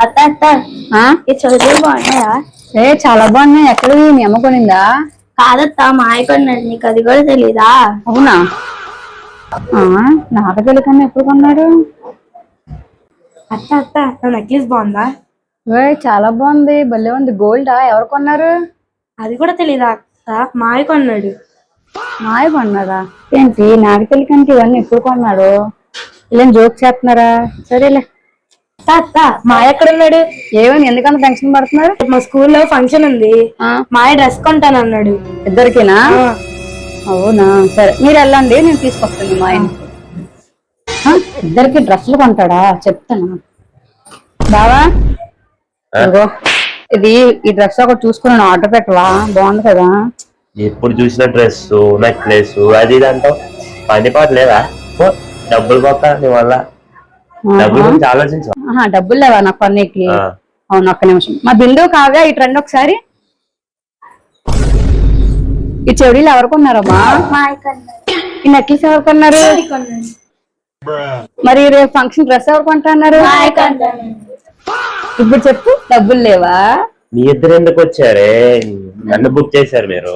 అత్త అత్త ఈ చదువులు బాగున్నాయా? చాలా బాగున్నాయి. ఎక్కడివి మీ అమ్మ కొనిందా? కాదత్త మాయ కొన్నాడు, నీకు అది కూడా తెలీదా? అవునా? నాకు తెలియకుండా ఎప్పుడు కొన్నాడు? అత్త అత్త నా నెక్లెస్ బాగుందా? చాలా బాగుంది, భలే ఉంది. గోల్డా? ఎవరు కొన్నారు? అది కూడా తెలీదా అత్త? మాయ కొన్నాడు. మాయ కొన్నారా? ఏంటి నాకు తెలియకుండా ఇవన్నీ ఎప్పుడు కొన్నాడు? ఇలా జోక్ చేస్తున్నారా? సరేలే. అత్త మాయ ఎక్కడున్నాడు? ఏమని ఎందుకన్నా టెన్షన్ పడుతున్నారు? మా స్కూల్లో ఫంక్షన్ ఉంది, మాయ డ్రెస్ కొంటాను అన్నాడు. ఇద్దరికినా? అవునా, సరే మీరు వెళ్ళండి, నేను తీసుకొస్తాను మా ఆయన. ఇద్దరికి డ్రెస్సులు కొంటాడా? చెప్తాను. బావా ఇది ఈ డ్రెస్ ఒకటి చూసుకుని ఆర్డర్ పెట్టవా? బాగుంది కదా. ఎప్పుడు చూసిన డ్రెస్ నెక్లెస్ అది ఇది అంటావు, పని పాట లేదా? డబ్బులు పోక నీ వల్ల డబ్బుల గురించి ఆలోచించు. డబ్బులు లేవా నాకు కొన్నికి? అవును, ఒక్క నిమిషం. మా బిందు కావ్య ఇటు రండి ఒకసారి. ఈ చెవుడీలు ఎవరు కొన్నారమ్మా? ఈ నెక్లెస్ ఎవరు కొన్నారు? మరి రేపు ఫంక్షన్ డ్రెస్ ఎవరు కొంటున్నారు? ఇప్పుడు చెప్పు, డబ్బులు లేవా? మీ ఇద్దరు ఎందుకు వచ్చారే? నన్ను బుక్ చేశారు మీరు.